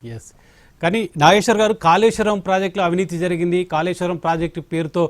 Yes కానీ నాగేశ్వర్ గారు కాళేశ్వరం ప్రాజెక్టులో అవినీతి జరిగింది. కాళేశ్వరం ప్రాజెక్టు పేరుతో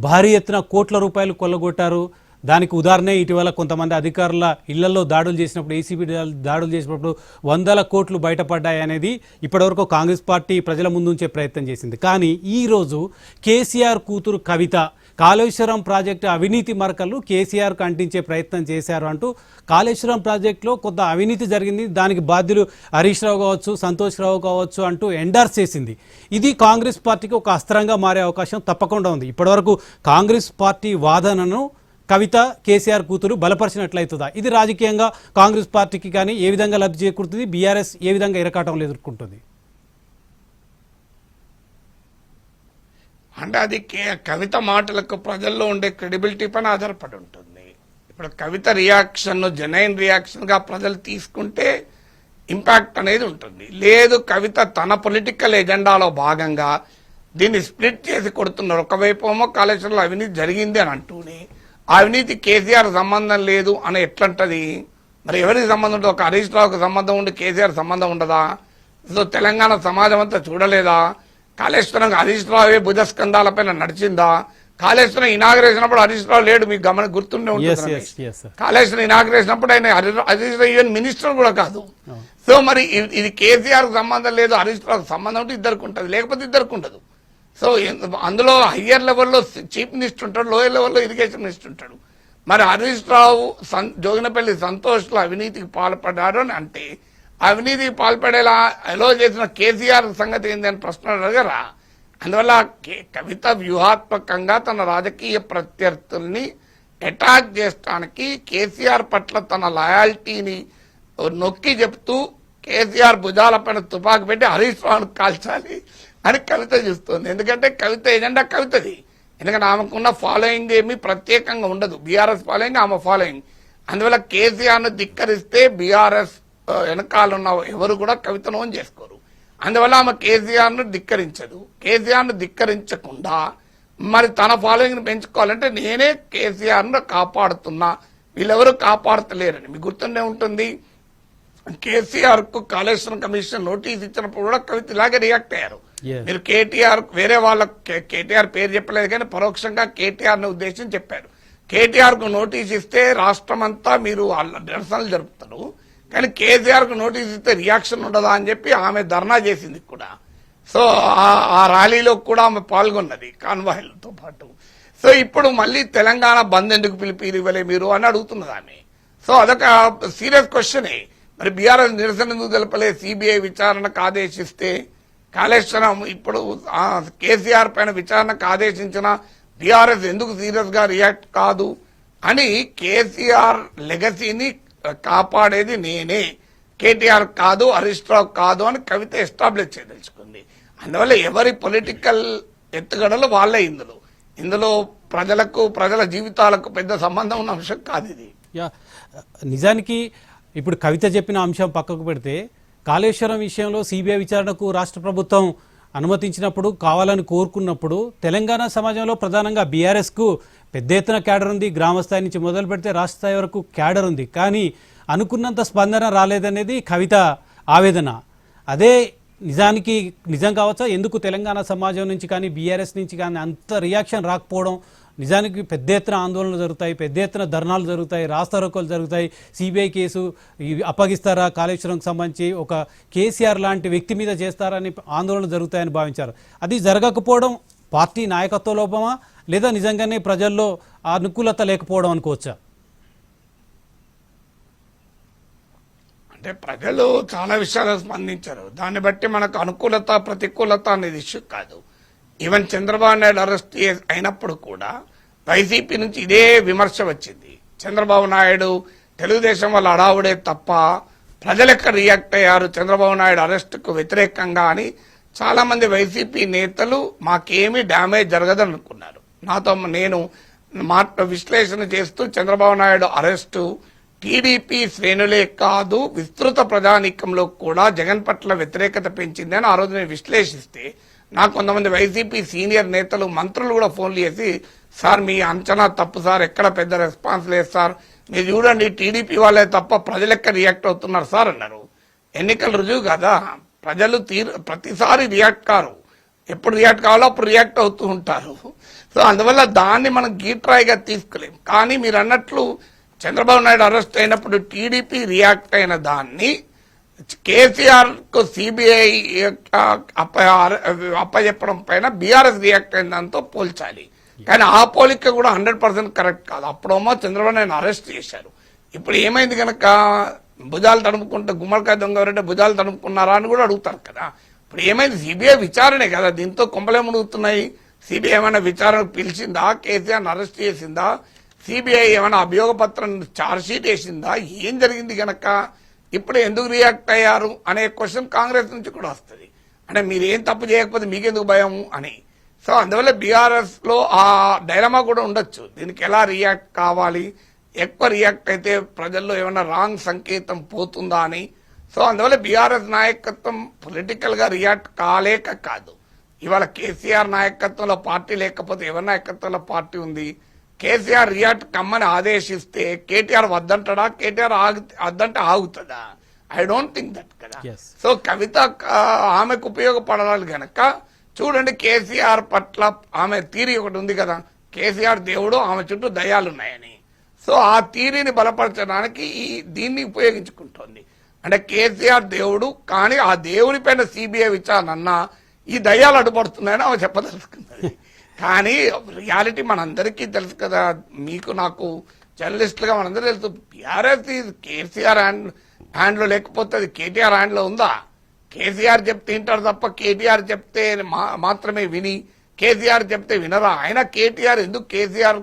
భారీ ఎత్తున కోట్ల రూపాయలు కొల్లగొట్టారు. దానికి ఉదాహరణ ఇటీవల కొంతమంది అధికారుల ఇళ్లలో దాడులు చేసినప్పుడు, ఏసీబీ దాడులు చేసినప్పుడు వందల కోట్లు బయటపడ్డాయి అనేది ఇప్పటివరకు కాంగ్రెస్ పార్టీ ప్రజల ముందు ఉంచే ప్రయత్నం చేసింది. కానీ ఈరోజు కేసీఆర్ కూతురు కవిత కాళేశ్వరం ప్రాజెక్టు అవినీతి మరకలు కేసీఆర్కు అంటించే ప్రయత్నం చేశారు అంటూ కాళేశ్వరం ప్రాజెక్టులో కొంత అవినీతి జరిగింది, దానికి బాధ్యులు హరీష్ రావు కావచ్చు, సంతోష్ రావు కావచ్చు అంటూ ఎండార్స్ చేసింది. ఇది కాంగ్రెస్ పార్టీకి ఒక అస్త్రంగా మారే అవకాశం తప్పకుండా ఉంది. ఇప్పటివరకు కాంగ్రెస్ పార్టీ వాదనను కవిత కేసీఆర్ కూతురు బలపరిచినట్లయితుందా? ఇది రాజకీయంగా కాంగ్రెస్ పార్టీకి కానీ ఏ విధంగా లబ్ధి చేకూరుతుంది? బీఆర్ఎస్ ఏ విధంగా ఇరకాటంలో ఎదుర్కొంటుంది? అంటే అది కవిత మాటలకు ప్రజల్లో ఉండే క్రెడిబిలిటీ పైన ఆధారపడి ఉంటుంది. ఇప్పుడు కవిత రియాక్షన్ జెన్యూన్ రియాక్షన్ గా ప్రజలు తీసుకుంటే ఇంపాక్ట్ అనేది ఉంటుంది. లేదు కవిత తన పొలిటికల్ ఎజెండాలో భాగంగా దీన్ని స్ప్లిట్ చేసి కొడుతున్నారు. ఒకవైపు ఏమో కాళేశ్వరంలో అవినీతి జరిగింది అని అంటూనే అవినీతి కేసీఆర్ సంబంధం లేదు అని ఎట్లంటది? మరి ఎవరికి సంబంధం ఉంటుంది? ఒక హరీష్ రావుకి సంబంధం ఉండి కేసీఆర్ సంబంధం ఉండదా? సో తెలంగాణ సమాజం అంతా చూడలేదా? కాళేశ్వరం హరీష్ రావే భుజస్కంధాల పైన నడిచిందా? కాళేశ్వరం ఇనాగ్రేషన్ అప్పుడు హరీష్ రావు లేడు, మీకు గుర్తుండే ఉంటుంది. కాళేశ్వరం ఇనాగ్రేషన్ అప్పుడు ఆయన హరీష్ రావు ఈవెన్ మినిస్టర్ కూడా కాదు. సో మరి ఇది కేసీఆర్ సంబంధం లేదు, హరీష్ రావుకి సంబంధం ఉంటే ఇద్దరికి ఉంటుంది, లేకపోతే ఇద్దరికి ఉండదు. సో అందులో హయ్యర్ లెవెల్లో చీఫ్ మినిస్టర్ ఉంటాడు, లోయర్ లెవెల్లో ఇరిగేషన్ మినిస్టర్ ఉంటాడు. మరి హరీష్ రావు జోగినపల్లి సంతోష్లో అవినీతికి పాల్పడ్డారు అని అంటే అవినీతికి పాల్పడేలా ఎలో చేసిన కేసీఆర్ సంగతి ఏంది అని ప్రశ్న అడగరా? అందువల్ల కవిత వ్యూహాత్మకంగా తన రాజకీయ ప్రత్యర్థుల్ని అటాక్ చేయడానికి కేసీఆర్ పట్ల తన లాయాలిటీని నొక్కి చెప్తూ కేసీఆర్ భుజాల పైన తుపాకు పెట్టి హరీష్ రావును కాల్చాలి అని కవిత చూస్తుంది. ఎందుకంటే కవిత ఎజెండా కవితది. ఎందుకంటే ఆమెకున్న ఫాలోయింగ్ ఏమీ ప్రత్యేకంగా ఉండదు. బీఆర్ఎస్ ఫాలోయింగ్ ఆమె ఫాలోయింగ్. అందువల్ల కేసీఆర్ను ధిక్కరిస్తే బీఆర్ఎస్ వెనకాలన్న ఎవరు కూడా కవితను ఓన్ చేసుకోరు. అందువల్ల ఆమె కేసీఆర్ను ధిక్కరించదు. కేసీఆర్ను ధిక్కరించకుండా మరి తన ఫాలోయింగ్ను పెంచుకోవాలంటే నేనే కేసీఆర్ను కాపాడుతున్నా, వీళ్ళెవరూ కాపాడతలేరని మీకు గుర్తుండే ఉంటుంది. కేసీఆర్ కు కాళేశ్వరం కమిషన్ నోటీస్ ఇచ్చినప్పుడు కూడా కవిత ఇలాగే రియాక్ట్ అయ్యారు. మీరు కేటీఆర్ వేరే వాళ్ళ కేటీఆర్ పేరు చెప్పలేదు కానీ పరోక్షంగా కేటీఆర్ ని ఉద్దేశించి చెప్పారు. కేటీఆర్ కు నోటీస్ ఇస్తే రాష్ట్రం అంతా మీరు నిరసనలు జరుపుతారు, కానీ కేసీఆర్ కు నోటీస్ ఇస్తే రియాక్షన్ ఉండదా అని చెప్పి ఆమె ధర్నా చేసింది కూడా. సో ఆ ర్యాలీలో కూడా ఆమె పాల్గొన్నది కాన్వాయ్లతో పాటు. సో ఇప్పుడు మళ్ళీ తెలంగాణ బంద్ ఎందుకు పిలిపివ్వలే మీరు అని అడుగుతున్నది ఆమె. సో అదొక సీరియస్ క్వశ్చనే. మరి బీఆర్ఎస్ నిరసన ఎందుకు తెలపలే? సిబిఐ విచారణకు ఆదేశిస్తే కాళేశ్వరం ఇప్పుడు కేసీఆర్ పైన విచారణకు ఆదేశించిన బీఆర్ఎస్ ఎందుకు సీరియస్ గా రియాక్ట్ కాదు అని కేసీఆర్ లెగసీని కాపాడేది నేనే, కేటీఆర్ కాదు, హరీష్ రావు కాదు అని కవిత ఎస్టాబ్లిష్ చేయదలుచుకుంది. అందువల్ల ఎవరి పొలిటికల్ ఎత్తుగడలు వాళ్ళే. ఇందులో ప్రజలకు ప్రజల జీవితాలకు పెద్ద సంబంధం ఉన్న అంశం కాదు ఇది. నిజానికి ఇప్పుడు కవిత చెప్పిన అంశం పక్కకు పెడితే కాళేశ్వరం విషయంలో సిబిఐ విచారణకు రాష్ట్ర ప్రభుత్వం అనుమతించినప్పుడు, కావాలని కోరుకున్నప్పుడు తెలంగాణ సమాజంలో ప్రధానంగా బీఆర్ఎస్కు పెద్ద ఎత్తున క్యాడర్ ఉంది. గ్రామస్థాయి నుంచి మొదలు పెడితే రాష్ట్ర స్థాయి వరకు క్యాడర్ ఉంది. కానీ అనుకున్నంత స్పందన రాలేదనేది కవిత ఆవేదన. అదే నిజానికి నిజం కావచ్చా? ఎందుకు తెలంగాణ సమాజం నుంచి కానీ బీఆర్ఎస్ నుంచి కానీ అంత రియాక్షన్ రాకపోవడం? నిజానికి పెద్ద ఎత్తున ఆందోళనలు జరుగుతాయి, పెద్ద ఎత్తున ధర్నాలు జరుగుతాయి, రాస్తారోకోలు జరుగుతాయి. సిబిఐ కేసు అప్పగిస్తారా, కాళేశ్వరంకి సంబంధించి ఒక కేసీఆర్ లాంటి వ్యక్తి మీద చేస్తారని ఆందోళనలు జరుగుతాయని భావించారు. అది జరగకపోవడం పార్టీ నాయకత్వ లోపమా, లేదా నిజంగానే ప్రజల్లో అనుకూలత లేకపోవడం అనుకోవచ్చా? అంటే ప్రజలు చాలా విషయాలు స్పందించారు. దాన్ని బట్టి మనకు అనుకూలత ప్రతికూలత అనేది ఇష్యూ కాదు. ఈవెన్ చంద్రబాబు నాయుడు అరెస్ట్ అయినప్పుడు కూడా వైసీపీ నుంచి ఇదే విమర్శ వచ్చింది. చంద్రబాబు నాయుడు తెలుగుదేశం వాళ్ళ అడావుడే తప్ప ప్రజలు ఎక్కడ రియాక్ట్ అయ్యారు చంద్రబాబు నాయుడు అరెస్టుకు వ్యతిరేకంగా అని చాలా మంది వైసీపీ నేతలు మాకేమీ డ్యామేజ్ జరగదనుకున్నారు. నాతో నేను విశ్లేషణ చేస్తూ చంద్రబాబు నాయుడు అరెస్టు టీడీపీ శ్రేణులే కాదు విస్తృత ప్రజానీకంలో కూడా జగన్ పట్ల వ్యతిరేకత పెంచింది అని ఆ రోజు నేను విశ్లేషిస్తే నాకు కొంతమంది వైసీపీ సీనియర్ నేతలు మంత్రులు కూడా ఫోన్లు చేసి, సార్ మీ అంచనా తప్పు సార్, ఎక్కడ పెద్ద రెస్పాన్స్ లేదు సార్, మీరు చూడండి టీడీపీ వాళ్ళే తప్ప ప్రజలెక్క రియాక్ట్ అవుతున్నారు సార్ అన్నారు. ఎన్నికల రుజువు కదా. ప్రజలు ప్రతిసారి రియాక్ట్ కారు, ఎప్పుడు రియాక్ట్ కావాలో అప్పుడు రియాక్ట్ అవుతూ ఉంటారు. సో అందువల్ల దాన్ని మనం గీట్రాయిగా తీసుకోలేం. కానీ మీరు అన్నట్లు చంద్రబాబు నాయుడు అరెస్ట్ అయినప్పుడు టీడీపీ రియాక్ట్ అయిన దాన్ని కేసీఆర్ కు సిబిఐ అప్పచెప్పడం పైన బీఆర్ఎస్ రియాక్ట్ అయిన దాంతో పోల్చాలి. కానీ ఆ పోలిక కూడా 100% కరెక్ట్ కాదు. అప్పుడేమో చంద్రబాబు నాయుడు అరెస్ట్ చేశారు. ఇప్పుడు ఏమైంది కనుక భుజాలు తడుముకుంటే గుమ్మడికాయ దొంగ ఎవరంటే భుజాలు తడుముకున్నారా అని కూడా అడుగుతారు కదా. ఇప్పుడు ఏమైంది, సిబిఐ విచారణే కదా, దీంతో కొంపలే మునుగుతున్నాయి. సిబిఐ ఏమైనా విచారణ పిలిచిందా, కేసీఆర్ అరెస్ట్ చేసిందా, సిబిఐ ఏమైనా అభియోగ పత్రం ఛార్జ్షీట్ వేసిందా, ఏం జరిగింది గనక ఇప్పుడు ఎందుకు రియాక్ట్ అయ్యారు అనే క్వశ్చన్ కాంగ్రెస్ నుంచి కూడా వస్తుంది. అంటే మీరు ఏం తప్పు చేయకపోతే మీకెందుకు భయం అని. సో అందువల్ల బీఆర్ఎస్ లో ఆ డైలమా కూడా ఉండొచ్చు, దీనికి ఎలా రియాక్ట్ కావాలి, ఎక్కువ రియాక్ట్ అయితే ప్రజల్లో ఏమైనా రాంగ్ సంకేతం పోతుందా అని. సో అందువల్ల బీఆర్ఎస్ నాయకత్వం పొలిటికల్ గా రియాక్ట్ కాలేక కాదు, ఇవాళ కేసీఆర్ నాయకత్వంలో పార్టీ లేకపోతే ఎవరి నాయకత్వంలో పార్టీ ఉంది. కేసీఆర్ రియాక్ట్ కమ్మని ఆదేశిస్తే కేటీఆర్ వద్దంటాడా, కేటీఆర్ వద్దంటే ఆగుతుందా? ఐ డోంట్ థింక్ దట్ కదా. సో కవిత ఆమెకు ఉపయోగపడాలి గనక చూడండి, కేసీఆర్ పట్ల ఆమె థీరీ ఒకటి ఉంది కదా, కేసీఆర్ దేవుడు, ఆమె చుట్టూ దయ్యాలున్నాయని. సో ఆ థీరీని బలపరచడానికి దీన్ని ఉపయోగించుకుంటోంది. అంటే కేసీఆర్ దేవుడు, కానీ ఆ దేవుడి పైన సిబిఐ విచారణ అన్నా ఈ దయ్యాలు అడ్డుపడుతున్నాయని ఆమె చెప్పదలుచుకున్నది. కానీ రియాలిటీ మనందరికీ తెలుసు కదా, మీకు నాకు జర్నలిస్టులుగా మనందరూ తెలుసు. బీఆర్ఎస్ కేసీఆర్ హ్యాండ్లో లేకపోతే అది కేటీఆర్ హ్యాండ్లో ఉందా? కేసీఆర్ చెప్తే వింటారు తప్ప కేటీఆర్ చెప్తే మాత్రమే విని కేసీఆర్ చెప్తే వినరా? ఆయన కేటీఆర్ ఎందుకు కేసీఆర్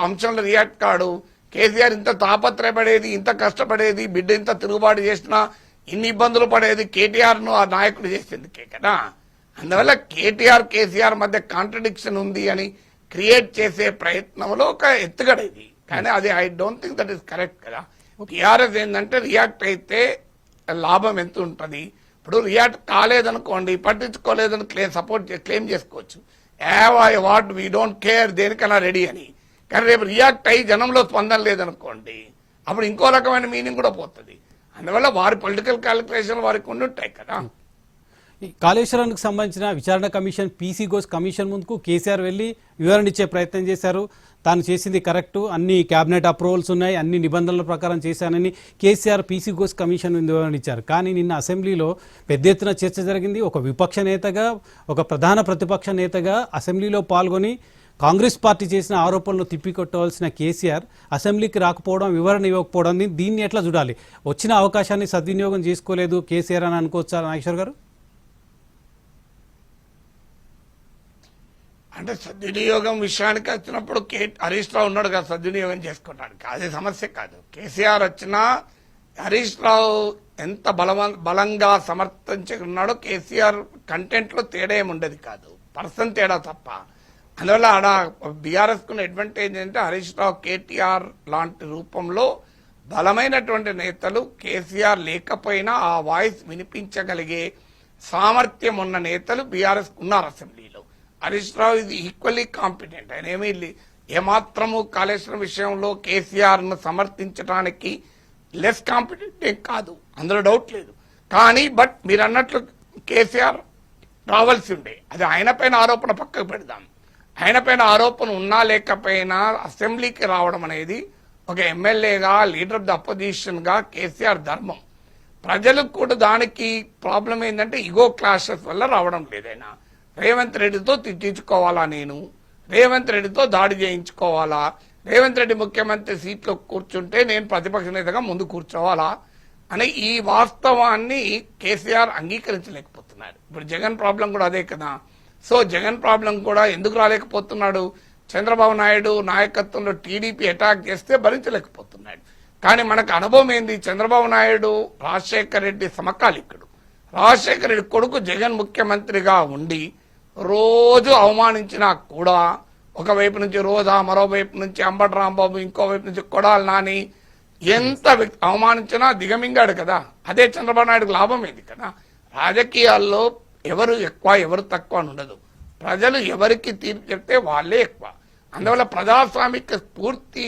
అంశంలో రియాక్ట్ కాడు? కేసీఆర్ ఇంత తాపత్రయపడేది, ఇంత కష్టపడేది, బిడ్డ ఇంత తిరుగుబాటు చేసినా ఇన్ని ఇబ్బందులు పడేది కేటీఆర్ ను ఆ నాయకుడు చేసేందుకే కదా. అందువల్ల కేటీఆర్ కేసీఆర్ మధ్య కాంట్రడిక్షన్ ఉంది అని క్రియేట్ చేసే ప్రయత్నంలో ఒక ఎత్తుగడ ఇది. కానీ అది I don't think that is correct కదా. టీఆర్ఎస్ ఏంటంటే రియాక్ట్ అయితే లాభం ఎంత ఉంటుంది. ఇప్పుడు రియాక్ట్ కాలేదనుకోండి, పట్టించుకోలేదని క్లెయిమ్ చేసుకోవచ్చు, వాట్ వీ డోంట్ కేర్, దేనికైనా రెడీ అని. కానీ రేపు రియాక్ట్ అయ్యి జనంలో స్పందన లేదనుకోండి, అప్పుడు ఇంకో రకమైన మీనింగ్ కూడా పోతుంది. అందువల్ల వారి పొలిటికల్ క్యాలిక్యులేషన్ వారికి ఉండి ఉంటాయి కదా. ఈ కాళేశ్వరానికి సంబంధించిన విచారణ కమిషన్, పీసీ ఘోష్ కమిషన్ ముందుకు కేసీఆర్ వెళ్లి వివరణ ఇచ్చే ప్రయత్నం చేశారు. తాను చేసింది కరెక్టు, అన్ని క్యాబినెట్ అప్రూవల్స్ ఉన్నాయి, అన్ని నిబంధనల ప్రకారం చేశానని కేసీఆర్ పీసీ ఘోష్ కమిషన్ వివరణ ఇచ్చారు. కానీ నిన్న అసెంబ్లీలో పెద్ద ఎత్తున చర్చ జరిగింది. ఒక విపక్ష నేతగా, ఒక ప్రధాన ప్రతిపక్ష నేతగా అసెంబ్లీలో పాల్గొని కాంగ్రెస్ పార్టీ చేసిన ఆరోపణలు తిప్పికొట్టవలసిన కేసీఆర్ అసెంబ్లీకి రాకపోవడం, వివరణ ఇవ్వకపోవడం, దీన్ని ఎట్లా చూడాలి? వచ్చిన అవకాశాన్ని సద్వినియోగం చేసుకోలేదు కేసీఆర్ అని అనుకోవచ్చా నాగేశ్వర్ గారు? అంటే సద్వినియోగం విషయానికి వచ్చినప్పుడు హరీష్ రావు ఉన్నాడు కదా సద్వినియోగం చేసుకోవడానికి, అది సమస్య కాదు. కేసీఆర్ వచ్చినా హరీష్ రావు ఎంత బలంగా సమర్థించుకున్నాడో కేసీఆర్ కంటెంట్ లో తేడా ఏమి ఉండేది కాదు, పర్సన్ తేడా తప్ప. అందువల్ల ఆడ బీఆర్ఎస్ కున్న అడ్వాంటేజ్ ఏంటంటే హరీష్ రావు, కేటీఆర్ లాంటి రూపంలో బలమైనటువంటి నేతలు కేసీఆర్ లేకపోయినా ఆ వాయిస్ వినిపించగలిగే సామర్థ్యం ఉన్న నేతలు బీఆర్ఎస్ ఉన్నారు అసెంబ్లీలో. హరీష్ రావు ఇది ఈక్వల్లీ కాంపిటెంట్. ఆయన ఏమీ ఏమాత్రము కాళేశ్వరం విషయంలో కేసీఆర్ ను సమర్థించడానికి లెస్ కాంపిటెంట్ ఏం కాదు, అందులో డౌట్ లేదు. కానీ బట్ మీరు అన్నట్లు కేసీఆర్ రావాల్సి ఉండే, అది ఆయన పైన ఆరోపణ పక్కకు పెడదాం. ఆయన పైన ఆరోపణ ఉన్నా లేకపోయినా అసెంబ్లీకి రావడం అనేది ఒక ఎమ్మెల్యేగా, లీడర్ ఆఫ్ ద అపోజిషన్ గా కేసీఆర్ ధర్మం. ప్రజలకు కూడా దానికి ప్రాబ్లం ఏంటంటే ఇగో క్లాషెస్ వల్ల రావడం లేదైనా. రేవంత్ రెడ్డితో తిట్టించుకోవాలా, నేను రేవంత్ రెడ్డితో దాడి చేయించుకోవాలా, రేవంత్ రెడ్డి ముఖ్యమంత్రి సీట్లో కూర్చుంటే నేను ప్రతిపక్ష నేతగా ముందు కూర్చోవాలా అనే ఈ వాస్తవాన్ని కేసీఆర్ అంగీకరించలేకపోతున్నాడు. ఇప్పుడు జగన్ ప్రాబ్లం కూడా అదే కదా. సో జగన్ ప్రాబ్లం కూడా ఎందుకు రాలేకపోతున్నాడు? చంద్రబాబు నాయుడు నాయకత్వంలో టీడీపీ అటాక్ చేస్తే భరించలేకపోతున్నాడు. కానీ మనకు అనుభవం ఏంది, చంద్రబాబు నాయుడు రాజశేఖర్ రెడ్డి సమకాలికుడు. రాజశేఖర్ రెడ్డి కొడుకు జగన్ ముఖ్యమంత్రిగా ఉండి రోజు అవమానించినా కూడా ఒకవైపు నుంచి రోజా, మరోవైపు నుంచి అంబటి రాంబాబు, ఇంకోవైపు నుంచి కొడాలి నాని, ఎంత అవమానించినా దిగమింగాడు కదా. అదే చంద్రబాబు నాయుడుకు లాభం ఏంది కదా. రాజకీయాల్లో ఎవరు ఎక్కువ ఎవరు తక్కువ అని ఉండదు, ప్రజలు ఎవరికి తీర్పు చెప్తే వాళ్ళే ఎక్కువ. అందువల్ల ప్రజాస్వామిక స్ఫూర్తి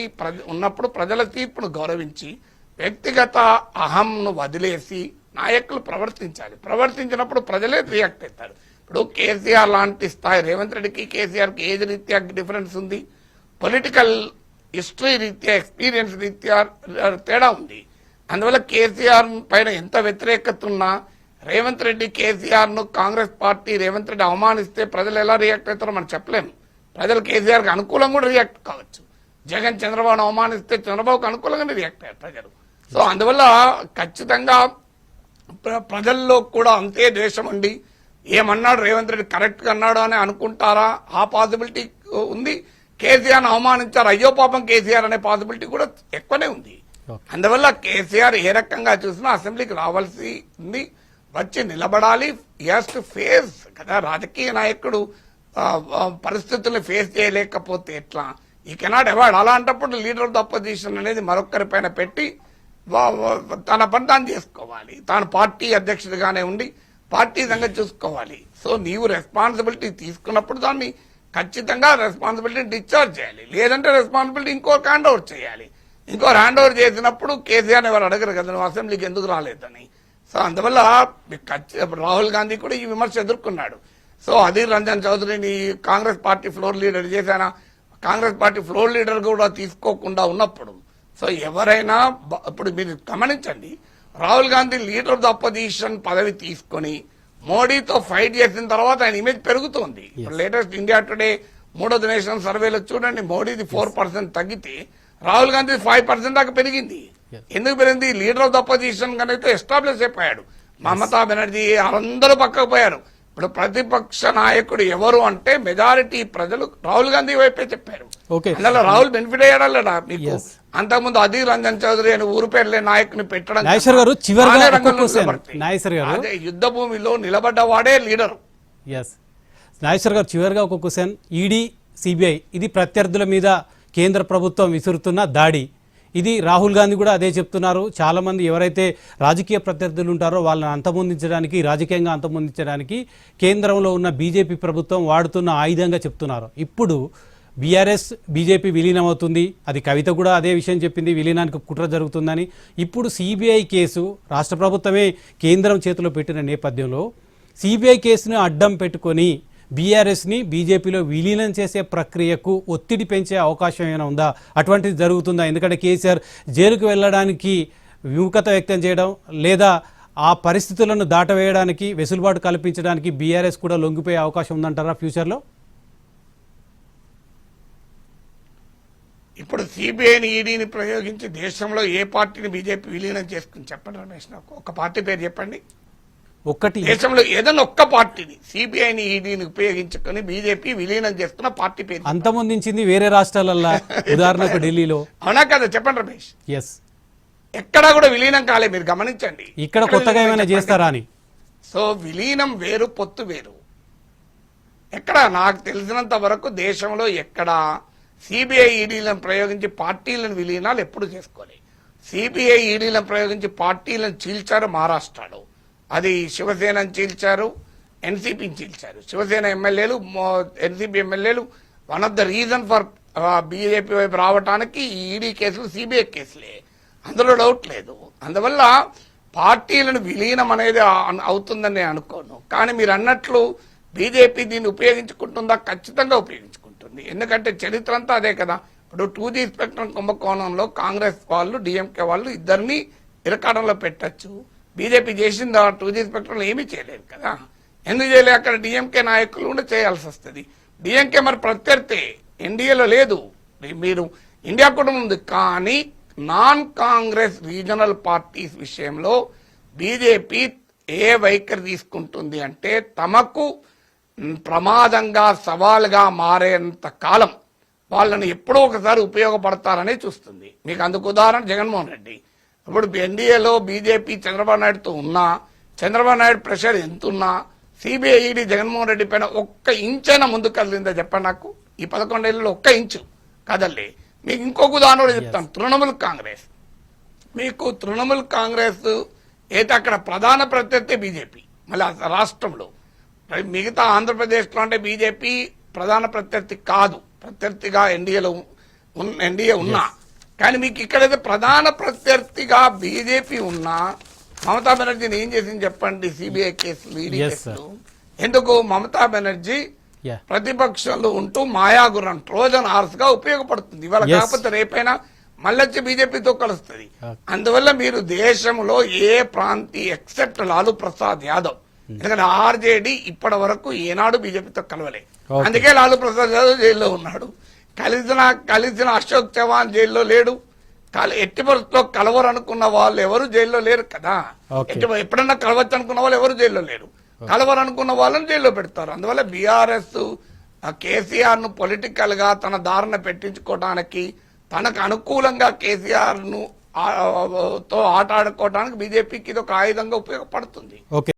ఉన్నప్పుడు ప్రజల తీర్పును గౌరవించి వ్యక్తిగత అహంను వదిలేసి నాయకులు ప్రవర్తించినప్పుడు ప్రజలే రియాక్ట్ అవుతారు. ఇప్పుడు కేసీఆర్ లాంటి స్థాయి, రేవంత్ రెడ్డికి కేసీఆర్కి ఏజ్ రీత్యా డిఫరెన్స్ ఉంది, పొలిటికల్ హిస్టరీ రీత్యా, ఎక్స్పీరియన్స్ రీత్యా తేడా ఉంది. అందువల్ల కేసీఆర్ పైన ఎంత వ్యతిరేకత ఉన్నా రేవంత్ రెడ్డి కేసీఆర్ ను కాంగ్రెస్ పార్టీ రేవంత్ రెడ్డి అవమానిస్తే ప్రజలు ఎలా రియాక్ట్ అవుతారో మనం చెప్పలేము. ప్రజలు కేసీఆర్ కి అనుకూలంగా కూడా రియాక్ట్ కావచ్చు. జగన్ చంద్రబాబు అవమానిస్తే చంద్రబాబుకు అనుకూలంగానే రియాక్ట్ అయ్యారు ప్రజలు. సో అందువల్ల ఖచ్చితంగా ప్రజల్లో కూడా అంతే ద్వేషం ఉండి ఏమన్నాడు రేవంత్ రెడ్డి కరెక్ట్ గా అన్నాడు అని అనుకుంటారా, ఆ పాసిబిలిటీ ఉంది. కేసీఆర్ అవమానించారు, అయ్యో పాపం కేసీఆర్ అనే పాసిబిలిటీ కూడా ఎక్కువనే ఉంది. అందువల్ల కేసీఆర్ ఏ రకంగా చూసినా అసెంబ్లీకి రావాల్సి ఉంది, వచ్చి నిలబడాలి. హాస్ టు ఫేస్ కదా, రాజకీయ నాయకుడు పరిస్థితుల్ని ఫేస్ చేయలేకపోతే ఎట్లా, ఈ కెనాట్ అవాయిడ్. అలాంటప్పుడు లీడర్ ఆఫ్ ద అపోజిషన్ అనేది మరొకరి పైన పెట్టి తన పని తాను చేసుకోవాలి. తాను పార్టీ అధ్యక్షుడిగానే ఉండి పార్టీ సంగతి చూసుకోవాలి. సో నీవు రెస్పాన్సిబిలిటీ తీసుకున్నప్పుడు దాన్ని ఖచ్చితంగా రెస్పాన్సిబిలిటీ డిశ్చార్జ్ చేయాలి. లేదంటే రెస్పాన్సిబిలిటీ ఇంకోరికి హ్యాండ్ ఓవర్ చేయాలి. ఇంకోరు హ్యాండ్ ఓవర్ చేసినప్పుడు కేసీఆర్ ఎవరు అడగరు కదా నువ్వు అసెంబ్లీకి ఎందుకు రాలేదని. సో అందువల్ల రాహుల్ గాంధీ కూడా ఈ విమర్శ ఎదుర్కొన్నాడు. సో అధీర్ రంజన్ చౌదరిని కాంగ్రెస్ పార్టీ ఫ్లోర్ లీడర్ చేశానా, కాంగ్రెస్ పార్టీ ఫ్లోర్ లీడర్ కూడా తీసుకోకుండా ఉన్నప్పుడు సో ఎవరైనా ఇప్పుడు మీరు గమనించండి, Rahul Gandhi leader of the opposition పదవి తీసుకొని మోడీతో ఫైట్ చేసిన తర్వాత ఆయన ఇమేజ్ పెరుగుతోంది. ఇప్పుడు లేటెస్ట్ ఇండియా టుడే 3వ దినేషన్ సర్వేలో చూడండి, మోడీది 4% తగ్గితే రాహుల్ గాంధీ 5% దాకా పెరిగింది. ఎందుకు పెరిగింది? లీడర్ ఆఫ్ ద అపోజిషన్ కనుక ఎస్టాబ్లిష్ అయిపోయాడు. మమతా బెనర్జీ అందరూ పక్కకు పోయారు. ఇప్పుడు ప్రతిపక్ష నాయకుడు ఎవరు అంటే మెజారిటీ ప్రజలు రాహుల్ గాంధీ వైపే చెప్పారు. అందులో రాహుల్ బెనిఫిట్ అయ్యాడా లేదా? మీకు అంతకుముందు అధీర్ రంజన్ చౌదరి అని ఊరు పేర్లే నాయకుని పెట్టడం, అదే యుద్ధ భూమిలో నిలబడ్డవాడే లీడరు. నాగేశ్వర్ గారు, చివరిగా ఒక క్వశ్చన్. ఈడీ, సిబిఐ ఇది ప్రత్యర్థుల మీద కేంద్ర ప్రభుత్వం విసురుతున్న దాడి, ఇది రాహుల్ గాంధీ కూడా అదే చెప్తున్నారు. చాలామంది ఎవరైతే రాజకీయ ప్రత్యర్థులు ఉంటారో వాళ్ళని అంతమొందించడానికి, రాజకీయంగా అంతమొందించడానికి కేంద్రంలో ఉన్న బీజేపీ ప్రభుత్వం వాడుతున్న ఆయుధంగా చెప్తున్నారు. ఇప్పుడు బీఆర్ఎస్ బీజేపీ విలీనం అవుతుంది, అది కవిత కూడా అదే విషయం చెప్పింది, విలీనానికి కుట్ర జరుగుతుందని. ఇప్పుడు సిబిఐ కేసు రాష్ట్ర ప్రభుత్వమే కేంద్రం చేతిలో పెట్టిన నేపథ్యంలో సిబిఐ కేసును అడ్డం పెట్టుకొని బీఆర్ఎస్ని బీజేపీలో విలీనం చేసే ప్రక్రియకు ఒత్తిడి పెంచే అవకాశం ఏమైనా ఉందా? అటువంటిది జరుగుతుందా? ఎందుకంటే కేసీఆర్ జైలుకు వెళ్ళడానికి విముఖత వ్యక్తం చేయడం, లేదా ఆ పరిస్థితులను దాటవేయడానికి, వెసులుబాటు కల్పించడానికి బీఆర్ఎస్ కూడా లొంగిపోయే అవకాశం ఉందంటారా ఫ్యూచర్లో? ఇప్పుడు సిబిఐని, ఈడీని ప్రయోగించి దేశంలో ఏ పార్టీని బీజేపీ విలీనం చేసుకుని చెప్పండి రమేష్, నాకు ఒక పార్టీ పేరు చెప్పండి. ఒక్కటి దేశంలో ఏదైనా ఒక్క పార్టీని సిబిఐని, ఈడీని ఉపయోగించుకొని బీజేపీ విలీనం చేస్తున్న పార్టీ పేరు అంతమొందించింది వేరే రాష్ట్రాలల్లో, ఉదాహరణకు ఢిల్లీలో. అవునా కదా, చెప్పండి రమేష్. ఎస్, ఎక్కడా కూడా విలీనం కాలే, మీరు గమనించండి. ఇక్కడ కొత్తగా ఏమైనా చేస్తారా అని. సో విలీనం వేరు, పొత్తు వేరు. ఎక్కడ నాకు తెలిసినంత వరకు దేశంలో ఎక్కడ సిబిఐ, ఈడీలను ప్రయోగించి పార్టీలను విలీనాలు ఎప్పుడు చేసుకోవాలి. సిబిఐ, ఈడీలను ప్రయోగించి పార్టీలను చీల్చారు మహారాష్ట్రలో. అది శివసేనని చీల్చారు, ఎన్సీపీని చీల్చారు. శివసేన ఎమ్మెల్యేలు, ఎన్సీపీ ఎమ్మెల్యేలు one of the reason for BJP వైపు రావడానికి ఈడీ కేసులు, సిబిఐ కేసులే, అందులో డౌట్ లేదు. అందువల్ల పార్టీలను విలీనం అనేది అవుతుందని నేను అనుకోను. కానీ మీరు అన్నట్లు బీజేపీ దీన్ని ఉపయోగించుకుంటుందా? ఖచ్చితంగా ఉపయోగించుకుంటుంది. ఎందుకంటే చరిత్ర అంతా అదే కదా. ఇప్పుడు 2G స్పెక్ట్రమ్ కుంభకోణంలో కాంగ్రెస్ వాళ్ళు, డిఎంకే వాళ్ళు ఇద్దరిని ఇరకాడంలో పెట్టచ్చు. బీజేపీ చేసింది 2G స్పెక్ట్రమ్ ఏమీ చేయలేదు కదా. ఎందుకు చేయలేదు? అక్కడ డిఎంకే నాయకులు కూడా చేయాల్సి వస్తుంది. డిఎంకే మరి ప్రత్యర్థి ఎన్డీఏలో లేదు, మీరు ఇండియా కూడా ఉంది. కానీ నాన్ కాంగ్రెస్ రీజనల్ పార్టీస్ విషయంలో బీజేపీ ఏ వైఖరి తీసుకుంటుంది అంటే తమకు ప్రమాదంగా, సవాలుగా మారేంత కాలం వాళ్ళని ఎప్పుడో ఒకసారి ఉపయోగపడతారనే చూస్తుంది. మీకు అందుకు ఉదాహరణ జగన్మోహన్ రెడ్డి. ఇప్పుడు ఎన్డీఏలో బీజేపీ చంద్రబాబు నాయుడుతో ఉన్నా, చంద్రబాబు నాయుడు ప్రెషర్ ఎంతున్నా, సిబిఐ, ఈడీ జగన్మోహన్ రెడ్డి పైన ఒక్క ఇంచైనా ముందుకు కదిలిందా చెప్పండి నాకు? ఈ 11 ఏళ్లలో ఒక్క ఇంచు కదలే. మీకు ఇంకొక ఉదాహరణ కూడా చెప్తాను. తృణమూల్ కాంగ్రెస్, మీకు తృణమూల్ కాంగ్రెస్ అయితే అక్కడ ప్రధాన ప్రత్యర్థి బీజేపీ. మళ్ళీ రాష్ట్రంలో మిగతా ఆంధ్రప్రదేశ్లో అంటే బీజేపీ ప్రధాన ప్రత్యర్థి కాదు, ప్రత్యర్థిగా ఎన్డీఏ ఉన్నా. కానీ మీకు ఇక్కడైతే ప్రధాన ప్రత్యర్థిగా బీజేపీ ఉన్నా మమతా బెనర్జీని ఏం చేసింది చెప్పండి? సిబిఐ కేసులు, ఈడీ Yes, sir. కేసులు. ఎందుకు? మమతా బెనర్జీ యా ప్రతిపక్షంలో ఉంటూ మాయాగురం ట్రోజన్ హార్స్ గా ఉపయోగపడుతుంది. ఇవాళ Yes. కాకపోతే రేపైనా మళ్ళొచ్చి బీజేపీతో కలుస్తుంది. Okay. అందువల్ల మీరు దేశంలో ఏ ప్రాంతీయ ఎక్సెప్ట్ లాలూ ప్రసాద్ యాదవ్, ఎందుకంటే ఆర్జేడీ ఇప్పటి వరకు ఏనాడు బీజేపీతో కలవలే. Okay. అందుకే లాలూ ప్రసాద్ యాదవ్ జైల్లో ఉన్నాడు. కలిసిన అశోక్ చవాన్ జైల్లో లేడు. ఎట్టి పరిస్థితుల్లో కలవరు అనుకున్న వాళ్ళు ఎవరు జైల్లో లేరు కదా. Okay. ఎప్పుడన్నా కలవచ్చు అనుకున్న వాళ్ళు ఎవరు జైల్లో లేరు. కలవరు అనుకున్న వాళ్ళని జైల్లో పెడతారు. అందువల్ల బీఆర్ఎస్ కేసీఆర్ ను పొలిటికల్ గా తన దారిన పెట్టించుకోవడానికి, తనకు అనుకూలంగా కేసీఆర్ ను తో ఆట ఆడుకోవడానికి బీజేపీకి ఇది ఒక ఆయుధంగా ఉపయోగపడుతుంది. ఓకే.